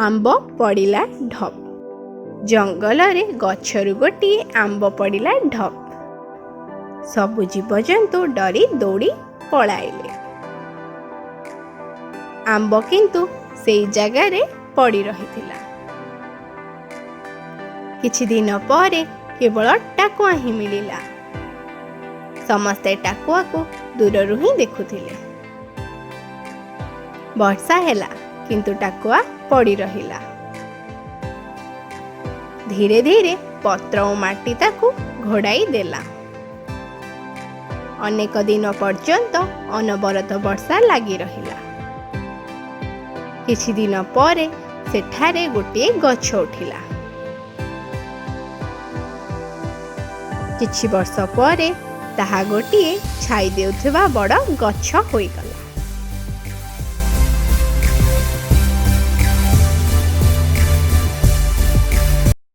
आंब पड़िला ढप। जंगल रे गछरु गोटिए आंब पड़िला ढप। सबु जीवजंतु डरी दौड़ी पलाइले। आंब किंतु सेई जगारे पड़ी रहिथिला। किछि दिन परे केवल टाकुआ ही मिलिला। समस्ते टाकुआ को दूररु ही देखुथिले। वर्षा हैला किंतु टाकुआ पड़ी रहिला। धीरे धीरे पत्र और माटी ताकू घोड़ाई देला। अनेक दिन पर्यंत अनवरत वर्षा लगी रहिला। किछि दिन परे सेठारे गोटिए गछ उठिला। किछि वर्ष परे ताहा गोटिए छाई देउथबा बड़ गछ होइगला।